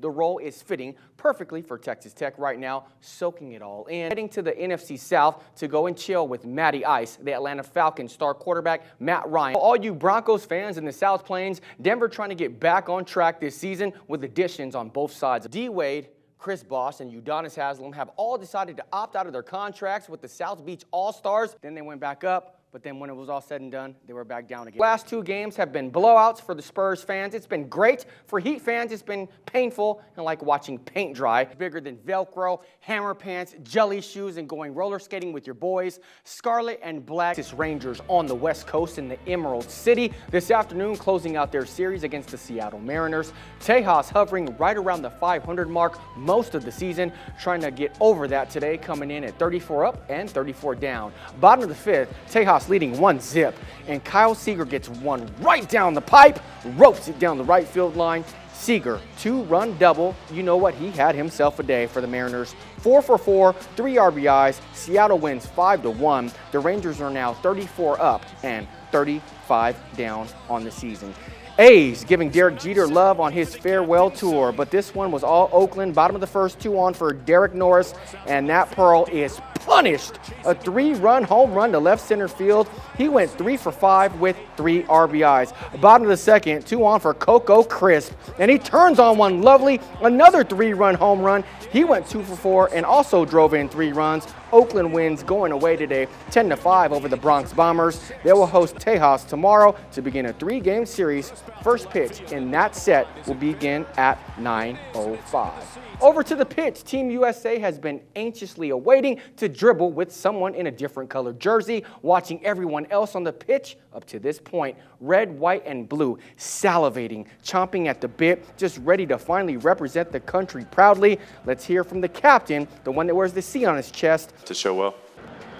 the role is fitting perfectly for Texas Tech right now, soaking it all in. Heading to the NFC South to go and chill with Matty Ice, the Atlanta Falcons star quarterback Matt Ryan. All you Broncos fans in the South Plains, Denver trying to get back on track this season with additions on both sides. D. Wade, Chris Bosh, and Udonis Haslam have all decided to opt out of their contracts with the South Beach All-Stars. Then they went back up. But then when it was all said and done, they were back down again. Last two games have been blowouts for the Spurs fans. It's been great. For Heat fans, it's been painful and like watching paint dry. Bigger than Velcro, hammer pants, jelly shoes, and going roller skating with your boys. Scarlet and Black Rangers on the West Coast in the Emerald City this afternoon, closing out their series against the Seattle Mariners. Tejas hovering right around the 500 mark most of the season, trying to get over that today, coming in at 34 up and 34 down. Bottom of the fifth, Tejas leading 1-0, and Kyle Seager gets one right down the pipe, ropes it down the right field line. Seager, 2-run double. You know what? He had himself a day for the Mariners. 4 for 4, 3 RBIs. Seattle wins 5-1. The Rangers are now 34 up and 35 down on the season. A's giving Derek Jeter love on his farewell tour, but this one was all Oakland. Bottom of the first, 2 on for Derek Norris, and Nat Pearl is punished. A 3-run home run to left center field. He went 3 for 5 with 3 RBIs. Bottom of the second, 2 on for Coco Crisp, and he turns on one lovely, another 3-run home run. He went 2 for 4 and also drove in 3 runs. Oakland wins going away today 10-5 over the Bronx Bombers. They will host Tejas tomorrow to begin a 3-game series. First pitch in that set will begin at 9:05. Over to the pitch, Team USA has been anxiously awaiting to dribble with someone in a different colored jersey, watching everyone else on the pitch up to this point, red, white, and blue, salivating, chomping at the bit, just ready to finally represent the country proudly. Let's hear from the captain, the one that wears the C on his chest. To show well.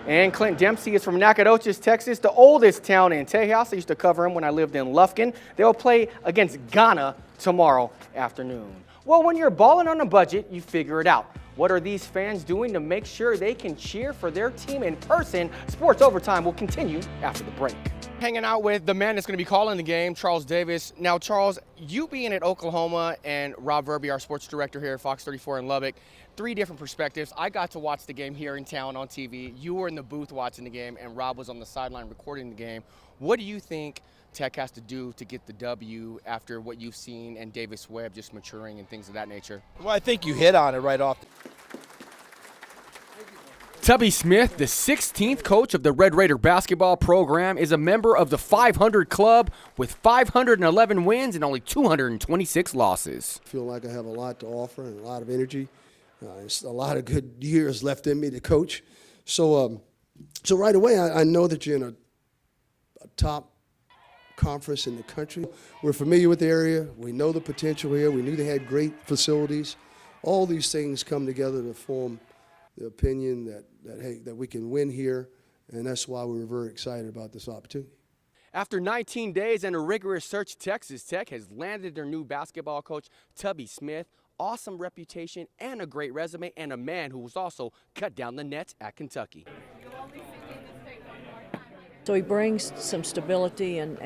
And Clint Dempsey is from Nacogdoches, Texas, the oldest town in Tejas. I used to cover him when I lived in Lufkin. They'll play against Ghana tomorrow afternoon. Well, when you're balling on a budget, you figure it out. What are these fans doing to make sure they can cheer for their team in person? Sports Overtime will continue after the break. Hanging out with the man that's going to be calling the game, Charles Davis. Now, Charles, you being at Oklahoma and Rob Verby, our sports director here at Fox 34 in Lubbock, 3 different perspectives. I got to watch the game here in town on TV. You were in the booth watching the game, and Rob was on the sideline recording the game. What do you think Tech has to do to get the W after what you've seen and Davis Webb just maturing and things of that nature? Well, I think you hit on it right off. Tubby Smith, the 16th coach of the Red Raider basketball program, is a member of the 500 club with 511 wins and only 226 losses. I feel like I have a lot to offer and a lot of energy. It's a lot of good years left in me to coach. So right away, I know that you're in a top conference in the country. We're familiar with the area. We know the potential here. We knew they had great facilities. All these things come together to form the opinion that we can win here, and that's why we were very excited about this opportunity. After 19 days and a rigorous search, Texas Tech has landed their new basketball coach, Tubby Smith. Awesome reputation and a great resume, and a man who was also cut down the nets at Kentucky. So he brings some stability and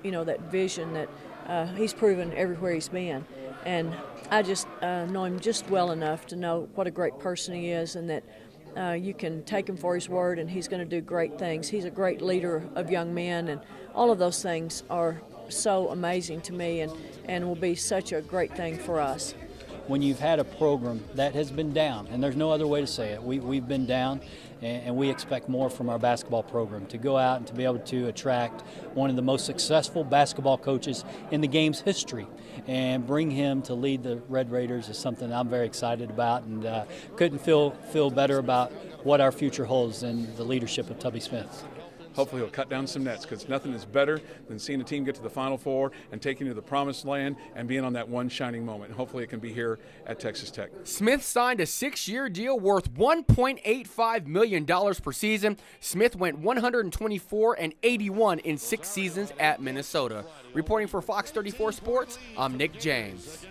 you know, that vision that he's proven everywhere he's been. And I just know him just well enough to know what a great person he is, and that you can take him for his word and he's going to do great things. He's a great leader of young men, and all of those things are so amazing to me and will be such a great thing for us. When you've had a program that has been down, and there's no other way to say it, we've been down, and we expect more from our basketball program, to go out and to be able to attract one of the most successful basketball coaches in the game's history and bring him to lead the Red Raiders is something I'm very excited about, and couldn't feel better about what our future holds in the leadership of Tubby Smith. Hopefully he'll cut down some nets, because nothing is better than seeing a team get to the Final Four and taking to the promised land and being on that one shining moment. And hopefully it can be here at Texas Tech. Smith signed a 6-year deal worth $1.85 million per season. Smith went 124 and 81 in 6 seasons at Minnesota. Reporting for Fox 34 Sports, I'm Nick James.